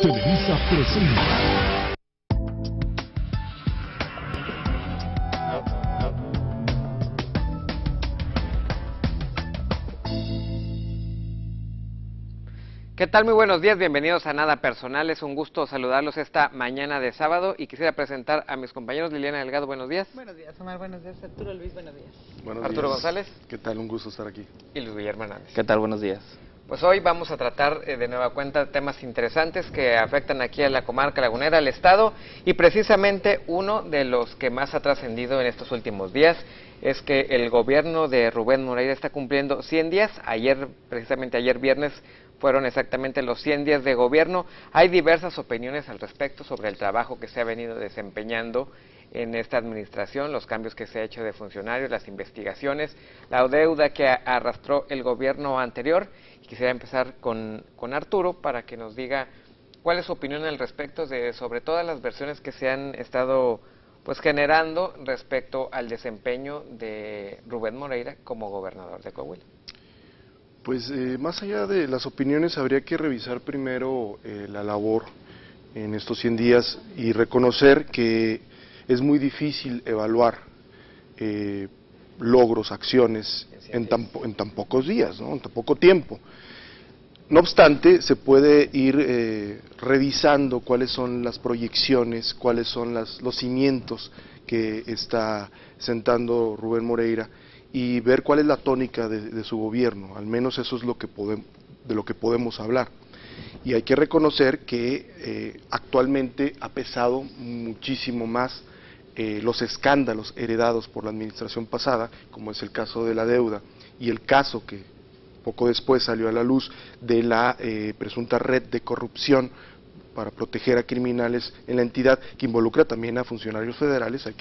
Televisa presenta. ¿Qué tal? Muy buenos días, bienvenidos a Nada Personal. Es un gusto saludarlos esta mañana de sábado y quisiera presentar a mis compañeros. Liliana Delgado, buenos días. Buenos días, Omar, buenos días. Arturo Luis, buenos días. Buenos Arturo días. González. ¿Qué tal? Un gusto estar aquí. Y Luis Guillermo Hernández. ¿Qué tal? Buenos días. Pues hoy vamos a tratar de nueva cuenta temas interesantes que afectan aquí a la comarca lagunera, al estado, y precisamente uno de los que más ha trascendido en estos últimos días es que el gobierno de Rubén Moreira está cumpliendo 100 días. Ayer, precisamente ayer viernes, fueron exactamente los 100 días de gobierno. Hay diversas opiniones al respecto sobre el trabajo que se ha venido desempeñando en esta administración, los cambios que se ha hecho de funcionarios, las investigaciones, la deuda que arrastró el gobierno anterior. Y quisiera empezar con Arturo para que nos diga cuál es su opinión al respecto sobre todas las versiones que se han estado generando respecto al desempeño de Rubén Moreira como gobernador de Coahuila. Pues más allá de las opiniones, habría que revisar primero la labor en estos 100 días y reconocer que es muy difícil evaluar logros, acciones en tan pocos días, ¿no? En tan poco tiempo. No obstante, se puede ir revisando cuáles son las proyecciones, cuáles son los cimientos que está sentando Rubén Moreira y ver cuál es la tónica de su gobierno. Al menos eso es de lo que podemos hablar. Y hay que reconocer que actualmente ha pesado muchísimo más los escándalos heredados por la administración pasada, como es el caso de la deuda y el caso que poco después salió a la luz de la presunta red de corrupción para proteger a criminales en la entidad, que involucra también a funcionarios federales, hay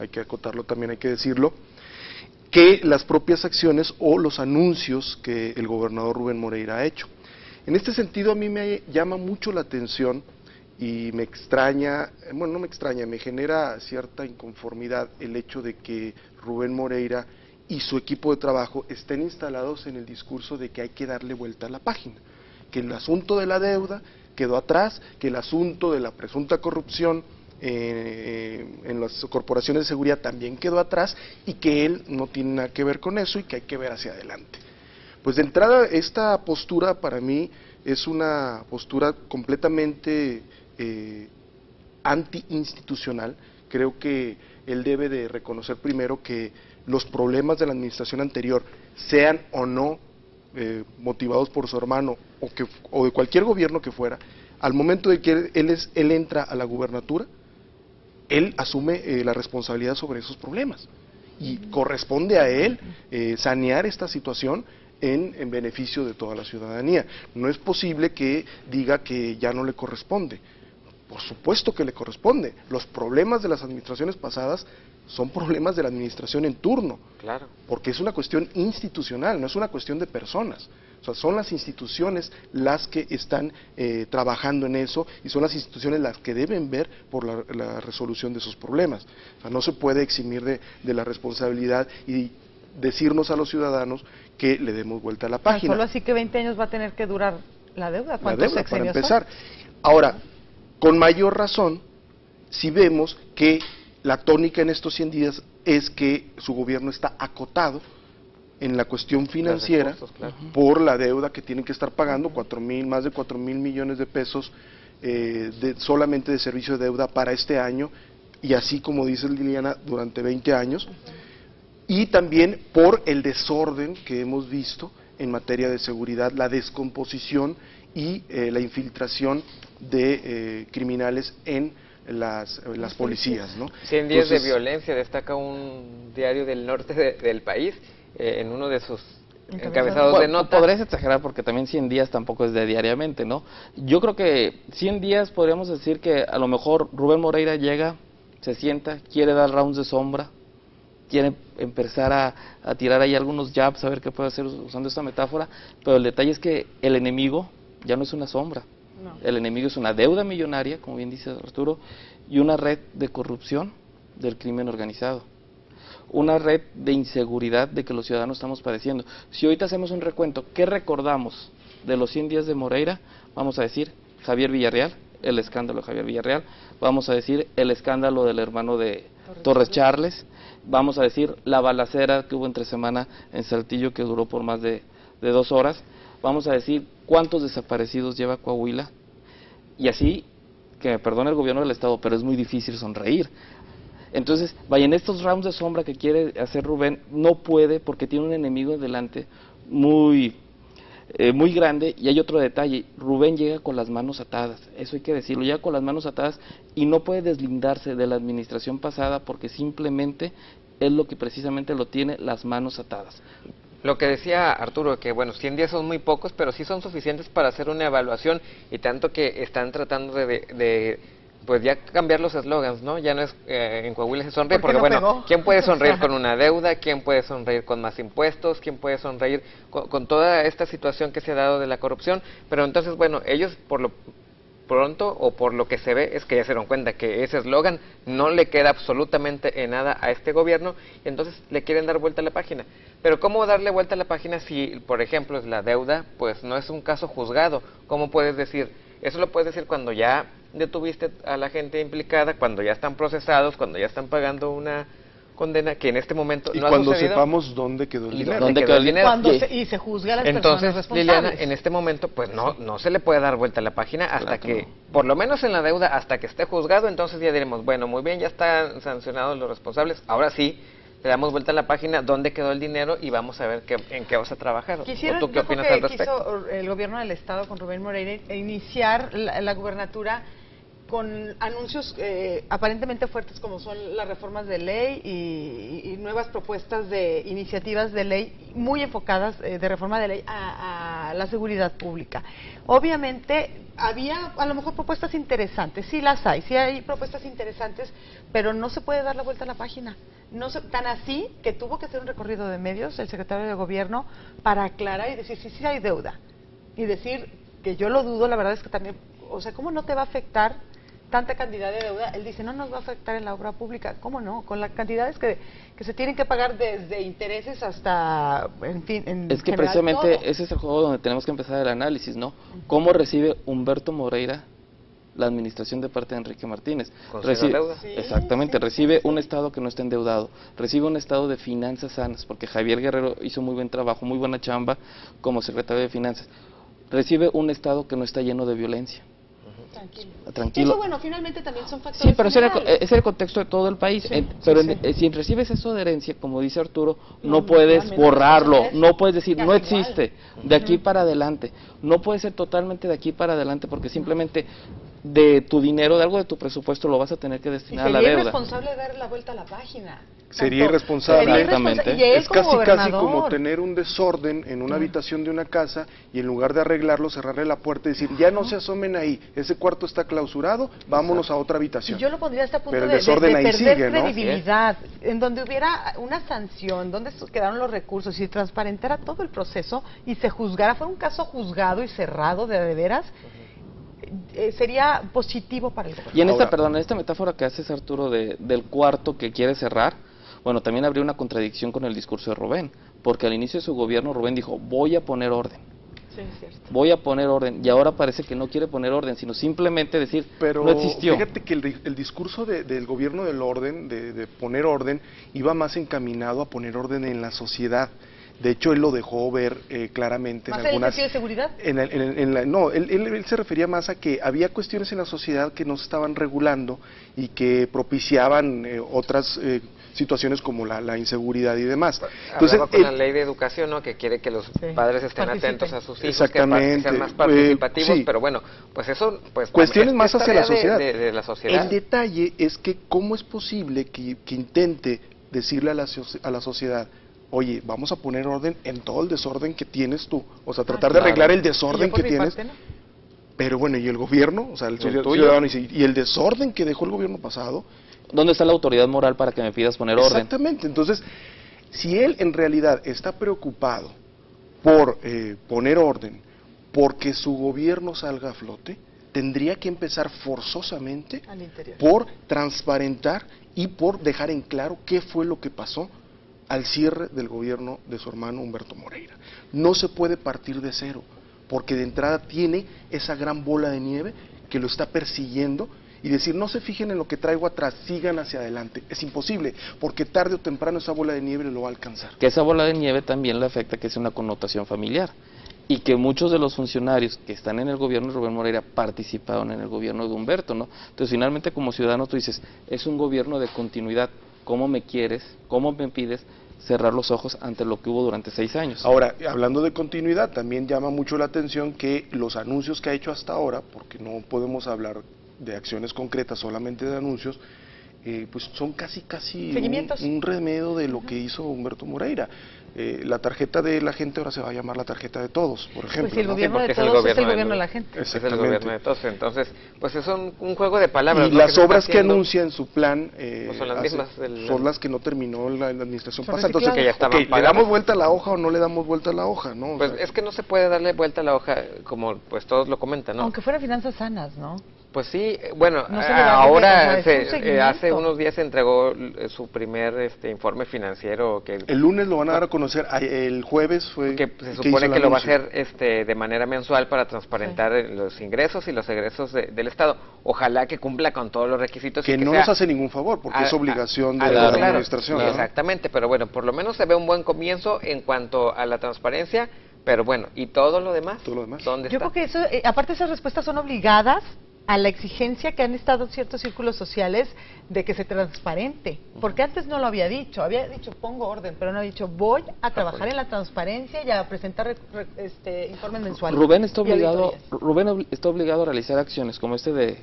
que acotarlo también, hay que decirlo, que las propias acciones o los anuncios que el gobernador Rubén Moreira ha hecho. En este sentido, a mí me llama mucho la atención y me extraña, bueno, no me extraña, me genera cierta inconformidad el hecho de que Rubén Moreira y su equipo de trabajo estén instalados en el discurso de que hay que darle vuelta a la página, que el asunto de la deuda quedó atrás, que el asunto de la presunta corrupción en las corporaciones de seguridad también quedó atrás y que él no tiene nada que ver con eso y que hay que ver hacia adelante. Pues de entrada, esta postura para mí es una postura completamente anti-institucional. Creo que él debe de reconocer primero que los problemas de la administración anterior, sean o no motivados por su hermano o de cualquier gobierno que fuera, al momento de que él entra a la gubernatura, él asume la responsabilidad sobre esos problemas y corresponde a él sanear esta situación en beneficio de toda la ciudadanía. No es posible que diga que ya no le corresponde. Por supuesto que le corresponde. Los problemas de las administraciones pasadas son problemas de la administración en turno. Claro. Porque es una cuestión institucional, no es una cuestión de personas. O sea, son las instituciones las que están trabajando en eso y son las instituciones las que deben ver por la resolución de esos problemas. O sea, no se puede eximir de la responsabilidad y decirnos a los ciudadanos que le demos vuelta a la página. Solo así que 20 años va a tener que durar la deuda. ¿Cuántos sexenios para empezar? Ahora, con mayor razón, si vemos que la tónica en estos 100 días es que su gobierno está acotado en la cuestión financiera por la deuda que tienen que estar pagando, más de 4,000 millones de pesos solamente de servicio de deuda para este año, y así como dice Liliana, durante 20 años, y también por el desorden que hemos visto en materia de seguridad, la descomposición y la infiltración de criminales en las policías, ¿no? 100 días de violencia, destaca un diario del norte del país, en uno de sus encabezados de nota. Podrías exagerar porque también 100 días tampoco es de diariamente, ¿no? Yo creo que 100 días podríamos decir que a lo mejor Rubén Moreira llega, se sienta, quiere dar rounds de sombra, quiere empezar a tirar ahí algunos jabs, a ver qué puede hacer usando esta metáfora, pero el detalle es que el enemigo ya no es una sombra. No. El enemigo es una deuda millonaria, como bien dice Arturo, y una red de corrupción del crimen organizado. Una red de inseguridad de que los ciudadanos estamos padeciendo. Si ahorita hacemos un recuento, ¿qué recordamos de los 100 días de Moreira? Vamos a decir, Javier Villarreal, el escándalo de Javier Villarreal, vamos a decir el escándalo del hermano de Torres Charles, vamos a decir la balacera que hubo entre semana en Saltillo que duró por más de 2 horas, vamos a decir cuántos desaparecidos lleva Coahuila, y así, que me perdone el gobierno del estado, pero es muy difícil sonreír. Entonces, vaya, en estos rounds de sombra que quiere hacer Rubén, no puede porque tiene un enemigo delante muy grande. Y hay otro detalle, Rubén llega con las manos atadas, eso hay que decirlo, llega con las manos atadas y no puede deslindarse de la administración pasada porque simplemente es lo que precisamente lo tiene, las manos atadas. Lo que decía Arturo, que bueno, 100 días son muy pocos, pero sí son suficientes para hacer una evaluación, y tanto que están tratando de pues ya cambiar los eslogans, ¿no? Ya no es en Coahuila se sonríe, porque no bueno, pegó? ¿quién puede sonreír con una deuda? ¿Quién puede sonreír con más impuestos? ¿Quién puede sonreír con toda esta situación que se ha dado de la corrupción? Pero entonces, bueno, ellos por lo pronto, o por lo que se ve, es que ya se dieron cuenta que ese eslogan no le queda absolutamente en nada a este gobierno, y entonces le quieren dar vuelta a la página. Pero ¿cómo darle vuelta a la página si, por ejemplo, es la deuda, pues no es un caso juzgado? ¿Cómo puedes decir? Eso lo puedes decir cuando ya detuviste a la gente implicada, cuando ya están procesados, cuando ya están pagando una condena, que en este momento Y no ha cuando sucedido. sepamos dónde quedó el ¿Y dinero. dónde quedó el dinero? Y se juzga a las Entonces, personas responsables. Liliana, en este momento, pues no se le puede dar vuelta a la página hasta Claro que que, por lo menos en la deuda, hasta que esté juzgado. Entonces ya diremos, bueno, muy bien, ya están sancionados los responsables, ahora sí, le damos vuelta a la página, dónde quedó el dinero, y vamos a ver en qué vas a trabajar. ¿O tú qué opinas al respecto? Quiso el gobierno del estado con Rubén Moreira iniciar la gubernatura con anuncios aparentemente fuertes, como son las reformas de ley y nuevas propuestas de iniciativas de ley muy enfocadas de reforma de ley a la seguridad pública. Obviamente había a lo mejor propuestas interesantes, sí las hay, sí hay propuestas interesantes, pero no se puede dar la vuelta a la página. Tan así que tuvo que hacer un recorrido de medios el secretario de gobierno para aclarar y decir sí hay deuda, y decir que yo lo dudo, la verdad es que también, o sea, ¿cómo no te va a afectar tanta cantidad de deuda? Él dice, no nos va a afectar en la obra pública. ¿Cómo no? Con las cantidades que se tienen que pagar desde intereses hasta, en fin, en Es que general, precisamente todo. ese es el juego donde tenemos que empezar el análisis, ¿no? ¿Cómo recibe Humberto Moreira la administración de parte de Enrique Martínez? ¿Con cero deuda? Sí, Exactamente, sí, recibe sí. un Estado que no está endeudado, recibe un Estado de finanzas sanas, porque Javier Guerrero hizo muy buen trabajo, muy buena chamba como secretario de Finanzas, recibe un Estado que no está lleno de violencia. Tranquilo. Eso, bueno, finalmente también son factores Sí, pero ese generales. es el contexto de todo el país. Sí, Pero sí. si recibes eso de herencia, como dice Arturo, No, no puedes no, borrarlo, no, no puedes decir, casi no igual. existe, de aquí para adelante. No puede ser totalmente de aquí para adelante, porque simplemente de tu dinero, de algo de tu presupuesto, lo vas a tener que Y destinar a la sería deuda. irresponsable dar la vuelta a la página. Sería irresponsable. Sería Exactamente. Y él Es casi como gobernador. tener un desorden en una habitación de una casa y en lugar de arreglarlo, cerrarle la puerta y decir, ya no se asomen ahí, ese cuarto está clausurado, vámonos a otra Y habitación. yo lo pondría hasta a punto Pero el de desorden ahí perder sigue, ¿no? credibilidad, en donde hubiera una sanción, donde quedaron los recursos y se transparentara todo el proceso y se juzgara, fuera un caso juzgado y cerrado de veras, sería positivo para el gobierno. Y en Ahora- en esta metáfora que haces, Arturo, del cuarto que quiere cerrar, bueno, también habría una contradicción con el discurso de Rubén, porque al inicio de su gobierno Rubén dijo, voy a poner orden, Sí, es cierto. voy a poner orden, y ahora parece que no quiere poner orden, sino simplemente decir, Pero no existió. fíjate que el discurso del gobierno del orden, de poner orden, iba más encaminado a poner orden en la sociedad. De hecho, él lo dejó ver claramente ¿Más en en el algunas... sentido de seguridad? No, él se refería más a que había cuestiones en la sociedad que no se estaban regulando y que propiciaban otras situaciones como la inseguridad y demás. Entonces, Hablaba con la ley de educación, ¿no? Que quiere que los padres estén Participen. atentos a sus hijos, Exactamente. que sean más participativos, Sí. pero bueno, pues eso, pues cuestiones es más hacia la tarea sociedad. de la sociedad. El detalle es que cómo es posible que intente decirle a la sociedad, oye, vamos a poner orden en todo el desorden que tienes tú, o sea, tratar de claro. arreglar el Y yo desorden por que mi tienes. parte, ¿no? Pero bueno, ¿y el gobierno? O sea, el tuyo? ciudadano, y el desorden que dejó el gobierno pasado. ¿Dónde está la autoridad moral para que me pidas poner orden? Exactamente. Entonces, si él en realidad está preocupado por poner orden, porque su gobierno salga a flote, tendría que empezar forzosamente Al interior. por transparentar y por dejar en claro qué fue lo que pasó al cierre del gobierno de su hermano Humberto Moreira. No se puede partir de cero, porque de entrada tiene esa gran bola de nieve que lo está persiguiendo y decir, no se fijen en lo que traigo atrás, sigan hacia adelante. Es imposible, porque tarde o temprano esa bola de nieve lo va a alcanzar. Que esa bola de nieve también le afecta que es una connotación familiar y que muchos de los funcionarios que están en el gobierno de Rubén Moreira participaron en el gobierno de Humberto, ¿no? Entonces, finalmente, como ciudadano, tú dices, es un gobierno de continuidad. ¿Cómo me quieres? ¿Cómo me pides cerrar los ojos ante lo que hubo durante 6 años? Ahora, hablando de continuidad, también llama mucho la atención que los anuncios que ha hecho hasta ahora, porque no podemos hablar de acciones concretas, solamente de anuncios, pues son casi un remedio de lo que hizo Humberto Moreira. La tarjeta de la gente ahora se va a llamar la tarjeta de todos, por ejemplo. Pues si el ¿no? gobierno Sí, de porque todos es el gobierno de la gente. Es el gobierno de todos, entonces, pues es un juego de palabras. Y ¿no? las se está obras que haciendo, anuncia en su plan pues son las mismas son las que no terminó la administración Son pasada. Entonces, que ya estaban ¿le pagadas. damos vuelta a la hoja o no le damos vuelta a la hoja? ¿No? O Pues sea, es que no se puede darle vuelta a la hoja como pues todos lo comentan, ¿no? Aunque fueran finanzas sanas, ¿no? Pues sí, bueno, No se le da ahora seguimiento, o sea, es un seguimiento. hace unos días se entregó su primer informe financiero que el lunes lo van a dar a conocer, el jueves fue que se hizo supone el que lo va a anuncio. hacer de manera mensual para transparentar los ingresos y los egresos del Estado. Ojalá que cumpla con todos los requisitos. Que y no sea nos hace ningún favor, porque es obligación de claro, la administración. ¿no? Exactamente, pero bueno, por lo menos se ve un buen comienzo en cuanto a la transparencia, pero bueno, ¿y todo lo demás? Todo lo demás. ¿Dónde Yo está? creo que eso, aparte esas respuestas son obligadas a la exigencia que han estado ciertos círculos sociales de que se transparente, porque antes no lo había dicho pongo orden, pero no ha dicho voy a trabajar en la transparencia y a presentar informes mensuales. Rubén está y auditorías. está obligado a realizar acciones como de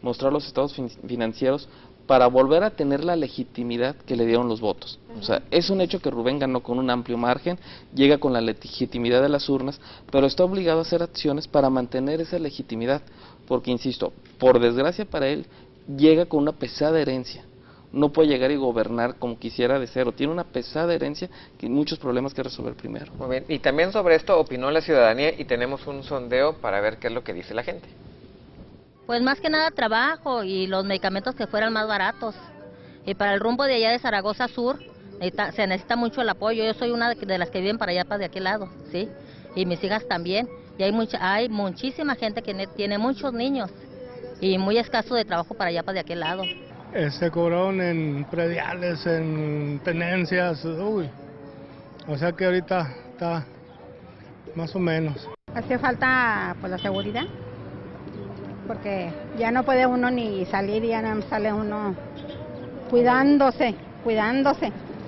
mostrar los estados financieros para volver a tener la legitimidad que le dieron los votos. O sea, es un hecho que Rubén ganó con un amplio margen, llega con la legitimidad de las urnas, pero está obligado a hacer acciones para mantener esa legitimidad, porque, insisto, por desgracia para él, llega con una pesada herencia. No puede llegar y gobernar como quisiera de cero. Tiene una pesada herencia y muchos problemas que resolver primero. Muy bien, y también sobre esto opinó la ciudadanía y tenemos un sondeo para ver qué es lo que dice la gente. Pues más que nada trabajo y los medicamentos que fueran más baratos. Y para el rumbo de allá de Zaragoza Sur se necesita mucho el apoyo. Yo soy una de las que viven para allá, para de aquel lado, ¿sí? Y mis hijas también. Y hay muchísima gente que tiene muchos niños y muy escaso de trabajo para allá, para de aquel lado. Se cobraron en prediales, en tenencias, uy. O sea que ahorita está más o menos. Hace falta pues la seguridad, porque ya no puede uno ni salir, ya no sale uno cuidándose,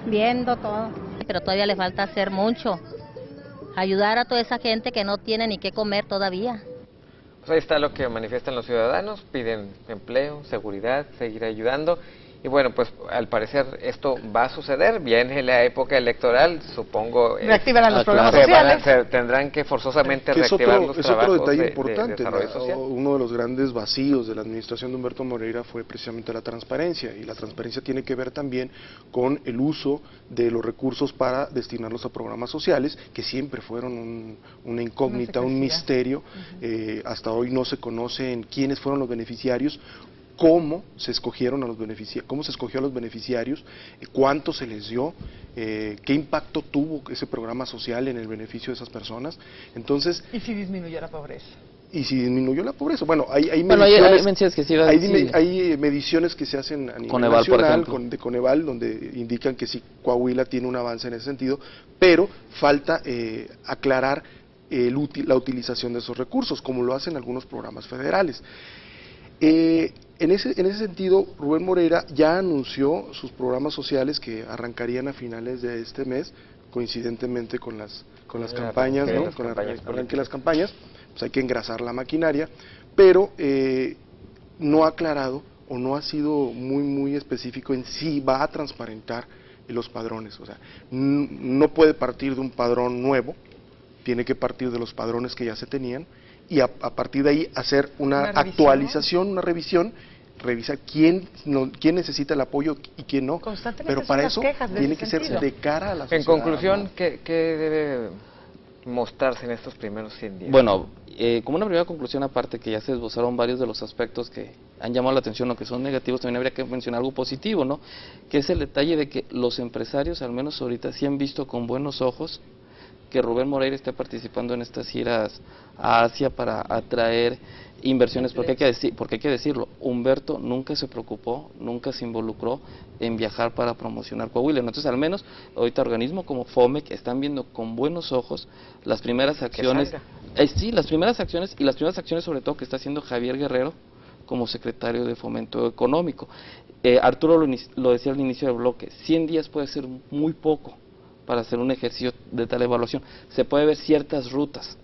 viendo todo. Pero todavía le falta hacer mucho, ayudar a toda esa gente que no tiene ni qué comer todavía. Pues ahí está lo que manifiestan los ciudadanos, piden empleo, seguridad, seguir ayudando. Y bueno, pues al parecer esto va a suceder, viene la época electoral, supongo. Reactivarán los programas claro. sociales. Tendrán que forzosamente Que reactivar los es trabajos otro detalle de importante. desarrollo social. Uno de los grandes vacíos de la administración de Humberto Moreira fue precisamente la transparencia, y la transparencia tiene que ver también con el uso de los recursos para destinarlos a programas sociales, que siempre fueron una incógnita, un misterio. Hasta hoy no se conocen quiénes fueron los beneficiarios, cómo se escogieron a los beneficiarios, cómo se escogió a los beneficiarios, cuánto se les dio, qué impacto tuvo ese programa social en el beneficio de esas personas. Entonces, ¿y si disminuyó la pobreza? Y si disminuyó la pobreza. Bueno, hay mediciones que sí hay mediciones que se hacen a nivel Coneval, nacional, por ejemplo. de Coneval, donde indican que sí, Coahuila tiene un avance en ese sentido, pero falta aclarar la utilización de esos recursos, como lo hacen algunos programas federales. En ese sentido, Rubén Moreira ya anunció sus programas sociales que arrancarían a finales de este mes, coincidentemente con las campañas, ¿no? Con el arranque de las campañas. Pues hay que engrasar la maquinaria, pero no ha aclarado o no ha sido muy específico en si va a transparentar los padrones. O sea, no puede partir de un padrón nuevo, tiene que partir de los padrones que ya se tenían, y a partir de ahí hacer una actualización, una revisión, revisar quién necesita el apoyo y quién no. Pero para eso tiene que ser de cara a la sociedad. En conclusión, ¿no? ¿Qué debe mostrarse en estos primeros 100 días? Bueno, como una primera conclusión, aparte que ya se esbozaron varios de los aspectos que han llamado la atención o que son negativos, también habría que mencionar algo positivo, ¿no? Que es el detalle de que los empresarios, al menos ahorita, sí han visto con buenos ojos que Rubén Moreira esté participando en estas giras a Asia para atraer Inversiones, porque hay que decirlo, Humberto nunca se preocupó, nunca se involucró en viajar para promocionar Coahuila. Entonces, al menos, ahorita organismos como FOMEC están viendo con buenos ojos las primeras acciones. Sí, las primeras acciones, y las primeras acciones sobre todo que está haciendo Javier Guerrero como secretario de Fomento Económico. Arturo lo decía al inicio del bloque, 100 días puede ser muy poco para hacer un ejercicio de tal evaluación. Se puede ver ciertas rutas.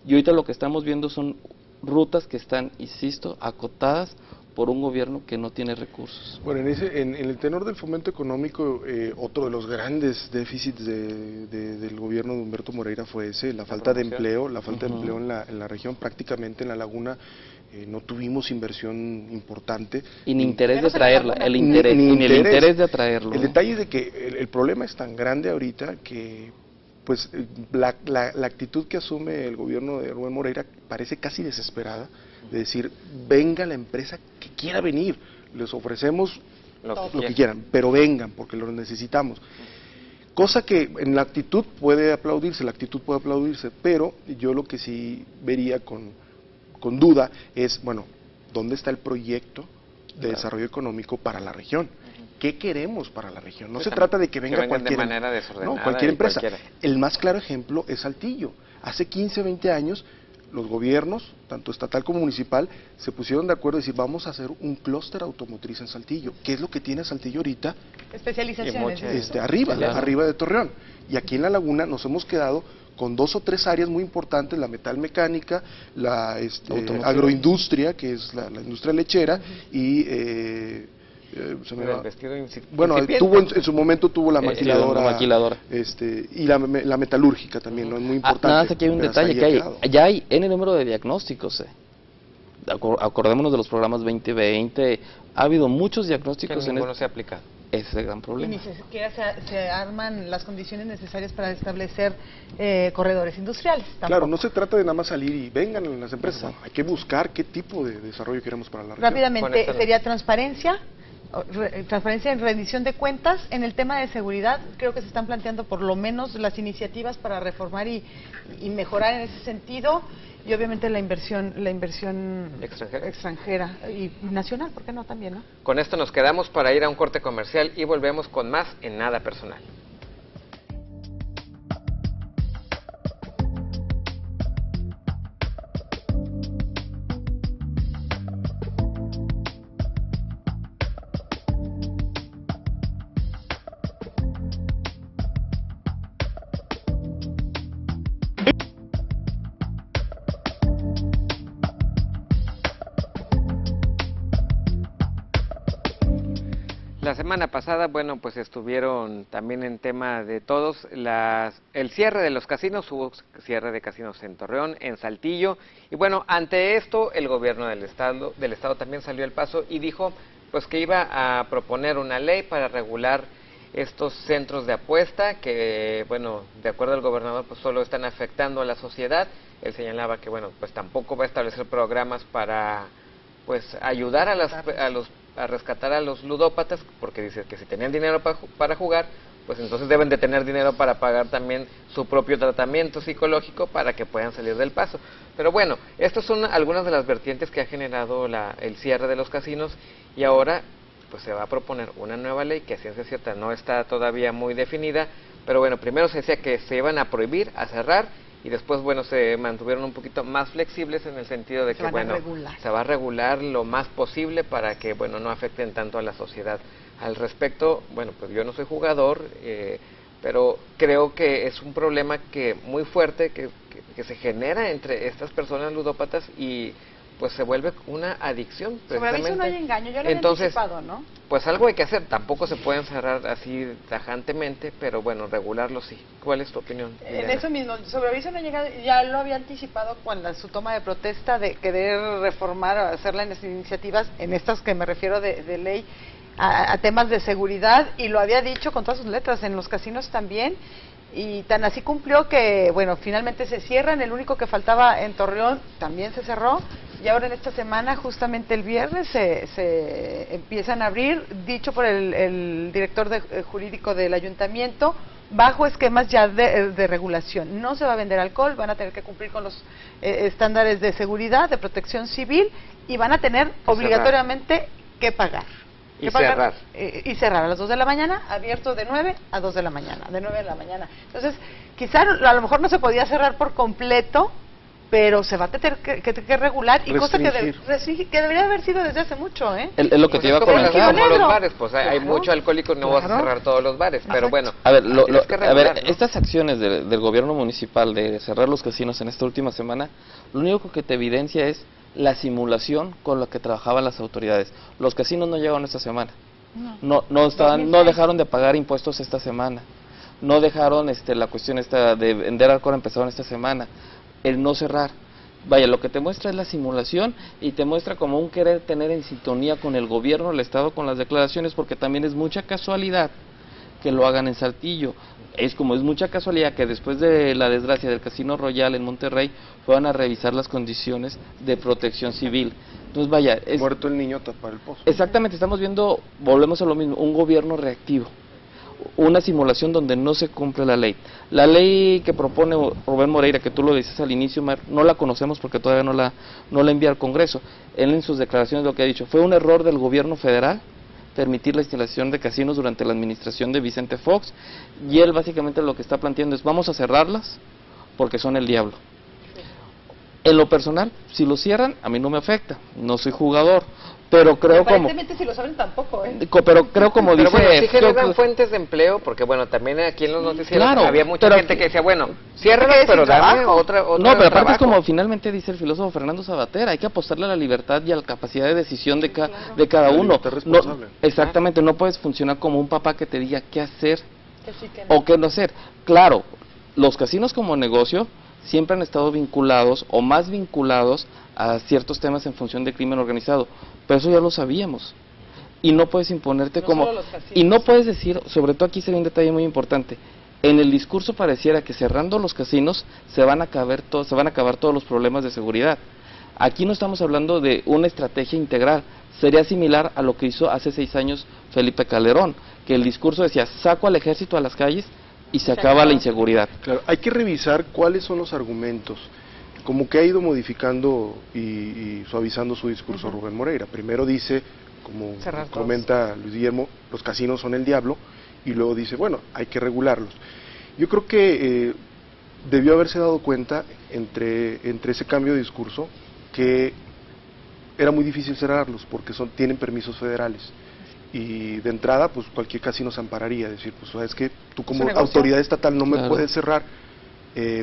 Y ahorita lo que estamos viendo son rutas que están, insisto, acotadas por un gobierno que no tiene recursos. Bueno, en el tenor del fomento económico, otro de los grandes déficits del gobierno de Humberto Moreira fue ese, la falta de empleo, en la región, prácticamente en la laguna. No tuvimos inversión importante. Y ni interés de traerla, ni el interés de atraerlo. El detalle es de que el problema es tan grande ahorita que pues la actitud que asume el gobierno de Rubén Moreira parece casi desesperada, de decir, venga la empresa que quiera venir, les ofrecemos lo que quieran, pero vengan, porque lo necesitamos. Cosa que en la actitud puede aplaudirse, pero yo lo que sí vería con duda es, bueno, ¿dónde está el proyecto de desarrollo económico para la región? ¿Qué queremos para la región? No se trata de que venga cualquier, de manera desordenada, cualquier empresa. Cualquiera. El más claro ejemplo es Saltillo. Hace 15, 20 años, los gobiernos, tanto estatal como municipal, se pusieron de acuerdo y decir, vamos a hacer un clúster automotriz en Saltillo. ¿Qué es lo que tiene Saltillo ahorita? Especializaciones. Arriba de Torreón. Y aquí en la laguna nos hemos quedado con 2 o 3 áreas muy importantes, la metalmecánica, la agroindustria, que es la industria lechera, y bueno, en su momento tuvo la maquiladora, y la metalúrgica también, ¿no? Es muy importante. Nada más aquí hay un detalle, que ya hay N número de diagnósticos. Acordémonos de los programas 2020, ha habido muchos diagnósticos. Que ninguno se ha aplicado. Ese es el gran problema. Y ni siquiera se arman las condiciones necesarias para establecer corredores industriales. Tampoco. Claro, no se trata de nada más salir y vengan las empresas. No, hay que buscar qué tipo de desarrollo queremos para la región. Rápidamente, sería transparencia en rendición de cuentas. En el tema de seguridad, creo que se están planteando por lo menos las iniciativas para reformar y mejorar en ese sentido. Y obviamente la inversión extranjera y nacional, ¿por qué no también, no? Con esto nos quedamos para ir a un corte comercial y volvemos con más en Nada Personal. La semana pasada, bueno, pues estuvieron también en tema de todos el cierre de los casinos, hubo cierre de casinos en Torreón, en Saltillo, y bueno, ante esto el gobierno del estado también salió al paso y dijo pues que iba a proponer una ley para regular estos centros de apuesta que, bueno, de acuerdo al gobernador, pues solo están afectando a la sociedad. Él señalaba que, bueno, pues tampoco va a establecer programas para pues ayudar a rescatar a los ludópatas, porque dice que si tenían dinero para jugar, pues entonces deben de tener dinero para pagar también su propio tratamiento psicológico para que puedan salir del paso. Pero bueno, estas son algunas de las vertientes que ha generado el cierre de los casinos, y ahora pues se va a proponer una nueva ley que a ciencia cierta no está todavía muy definida, pero bueno, primero se decía que se iban a prohibir, a cerrar, y después, bueno, se mantuvieron un poquito más flexibles en el sentido de que, bueno, se va a regular lo más posible para que, bueno, no afecten tanto a la sociedad. Al respecto, bueno, pues yo no soy jugador, pero creo que es un problema muy fuerte que se genera entre estas personas ludópatas y pues se vuelve una adicción. Sobre aviso no hay engaño, ya lo había anticipado, ¿no? Pues algo hay que hacer, tampoco se pueden cerrar así tajantemente, pero bueno, regularlo sí. ¿Cuál es tu opinión, Liliana? En eso mismo, sobre aviso no llega, ya lo había anticipado cuando su toma de protesta de querer reformar o hacer las iniciativas, en estas que me refiero de ley, a temas de seguridad, y lo había dicho con todas sus letras, en los casinos también, y tan así cumplió que, bueno, finalmente se cierran, el único que faltaba en Torreón también se cerró, Y ahora en esta semana, justamente el viernes, se empiezan a abrir, dicho por el director jurídico del ayuntamiento, bajo esquemas ya de regulación. No se va a vender alcohol, van a tener que cumplir con los estándares de seguridad, de protección civil, y van a tener obligatoriamente que pagar. Y cerrar. Y cerrar a las 2 de la mañana, abierto de 9 a 2 de la mañana, de 9 de la mañana. Entonces, quizá a lo mejor no se podía cerrar por completo, pero se va a tener que regular, y cosa que debería haber sido desde hace mucho, ¿eh? Es lo que te iba a Como comentar. los bares, pues hay mucho alcohólico, no vas a cerrar todos los bares, pero bueno. A ver, tienes que regular, ¿no? estas acciones del gobierno municipal de cerrar los casinos en esta última semana, lo único que te evidencia es la simulación con la que trabajaban las autoridades. Los casinos no llegaron esta semana. No dejaron de pagar impuestos esta semana. No dejaron la cuestión esta de vender alcohol, empezaron esta semana. El no cerrar. Vaya, lo que te muestra es la simulación, y te muestra como un querer tener en sintonía con el gobierno, el Estado, con las declaraciones, porque también es mucha casualidad que lo hagan en Saltillo. Es mucha casualidad que después de la desgracia del Casino Royal en Monterrey fueran a revisar las condiciones de protección civil. Entonces, vaya, muerto el niño, tapar el pozo. Exactamente, estamos viendo, volvemos a lo mismo, un gobierno reactivo, una simulación donde no se cumple la ley. La ley que propone Rubén Moreira, que tú lo dices al inicio, Mar, no la conocemos porque todavía no la envía al Congreso. Él en sus declaraciones lo que ha dicho, fue un error del gobierno federal permitir la instalación de casinos durante la administración de Vicente Fox, y él básicamente lo que está planteando es vamos a cerrarlas porque son el diablo. En lo personal, si lo cierran, a mí no me afecta, no soy jugador, pero creo aparentemente si lo saben tampoco, ¿eh? Pero creo como pero dice... bueno, sí generan fuentes de empleo, porque bueno, también aquí en los noticieros había mucha gente que decía, bueno, ciérralo, pero dame otra no, pero aparte trabajo. es como finalmente dice el filósofo Fernando Sabater, hay que apostarle a la libertad y a la capacidad de decisión de cada uno. Exactamente, no puedes funcionar como un papá que te diga qué hacer o qué no hacer. Claro, los casinos como negocio siempre han estado vinculados o más vinculados a ciertos temas en función de crimen organizado, pero eso ya lo sabíamos, y no puedes imponerte y no puedes decir, sobre todo aquí sería un detalle muy importante, en el discurso pareciera que cerrando los casinos se van a acabar todos los problemas de seguridad. Aquí no estamos hablando de una estrategia integral, sería similar a lo que hizo hace 6 años Felipe Calderón, que el discurso decía, saco al ejército a las calles y se acaba la inseguridad. Claro, hay que revisar cuáles son los argumentos, como que ha ido modificando y suavizando su discurso Rubén Moreira. Primero dice, como comenta Luis Guillermo, los casinos son el diablo, y luego dice, bueno, hay que regularlos. Yo creo que debió haberse dado cuenta entre ese cambio de discurso que era muy difícil cerrarlos porque tienen permisos federales. Y de entrada, pues cualquier casino se ampararía, decir, pues sabes que tú como autoridad estatal no me puedes cerrar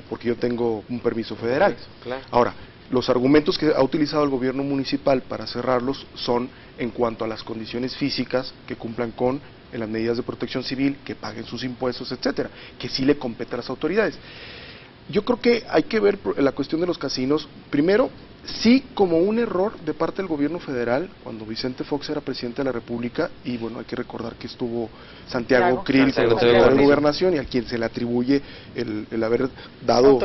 porque yo tengo un permiso federal. Claro. Ahora, los argumentos que ha utilizado el gobierno municipal para cerrarlos son en cuanto a las condiciones físicas, que cumplan con las medidas de protección civil, que paguen sus impuestos, etcétera, que sí le compete a las autoridades. Yo creo que hay que ver la cuestión de los casinos, primero, sí como un error de parte del gobierno federal, cuando Vicente Fox era presidente de la República, y bueno, hay que recordar que estuvo Santiago Krill con la gobernación, y a quien se le atribuye el haber dado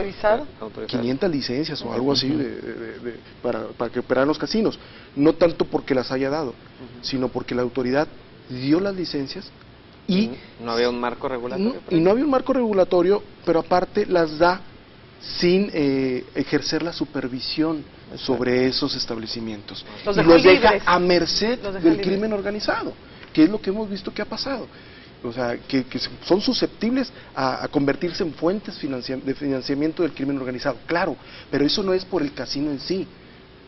500 licencias o algo así para que operaran los casinos, no tanto porque las haya dado, sino porque la autoridad dio las licencias y no había un marco regulatorio. Y no había un marco regulatorio, pero aparte las da sin ejercer la supervisión sobre esos establecimientos. Y los deja a merced del crimen organizado, que es lo que hemos visto que ha pasado. O sea, que son susceptibles a convertirse en fuentes de financiamiento del crimen organizado. Claro, pero eso no es por el casino en sí.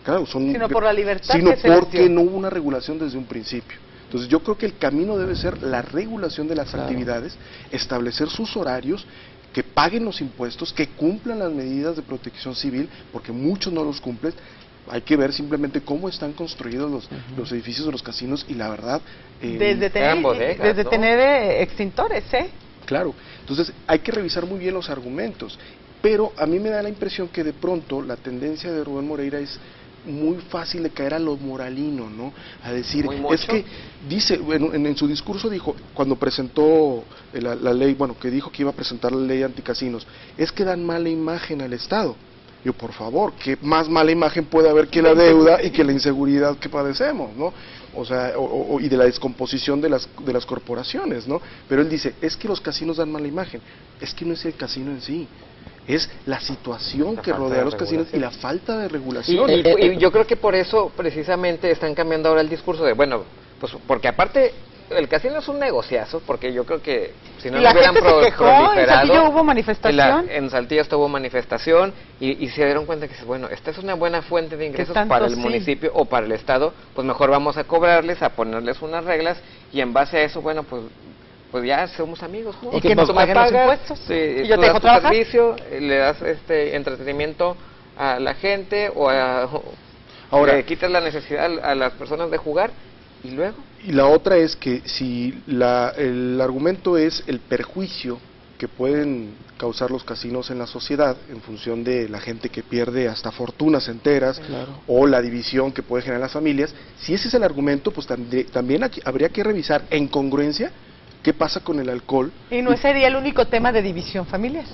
Claro, sino por la libertad sino que se porque no hubo una regulación desde un principio. Entonces yo creo que el camino debe ser la regulación de las actividades, establecer sus horarios, que paguen los impuestos, que cumplan las medidas de protección civil, porque muchos no los cumplen. Hay que ver simplemente cómo están construidos los edificios de los casinos, y la verdad... desde tener extintores, ¿eh? Claro, entonces hay que revisar muy bien los argumentos, pero a mí me da la impresión que de pronto la tendencia de Rubén Moreira es muy fácil de caer a lo moralino, ¿no? A decir, es que dice, bueno, en su discurso dijo, cuando presentó la ley, bueno, que dijo que iba a presentar la ley anticasinos, es que dan mala imagen al Estado. Yo, por favor, ¿qué más mala imagen puede haber que la deuda y que la inseguridad que padecemos, ¿no? O sea, y de la descomposición de las corporaciones, ¿no? Pero él dice, es que los casinos dan mala imagen. Es que no es el casino en sí, es la situación que rodea a los casinos y la falta de regulación. Y yo creo que por eso precisamente están cambiando ahora el discurso de, bueno, pues porque aparte el casino es un negociazo, porque yo creo que si no la hubieran gente se quejó, en Saltillo hubo manifestación. En Saltillo hubo manifestación y se dieron cuenta que, bueno, esta es una buena fuente de ingresos para el municipio o para el estado, pues mejor vamos a cobrarles, a ponerles unas reglas y en base a eso, bueno, pues ya somos amigos, ¿no? Y que nos paguen los impuestos. Y yo tú te das dejo tu trabajar. servicio, le das entretenimiento a la gente o Ahora, le quitas la necesidad a las personas de jugar y luego. Y la otra es que si el argumento es el perjuicio que pueden causar los casinos en la sociedad en función de la gente que pierde hasta fortunas enteras, Claro. o la división que puede generar las familias, si ese es el argumento, pues también habría que revisar en congruencia qué pasa con el alcohol. Y no sería el único tema de división familiar.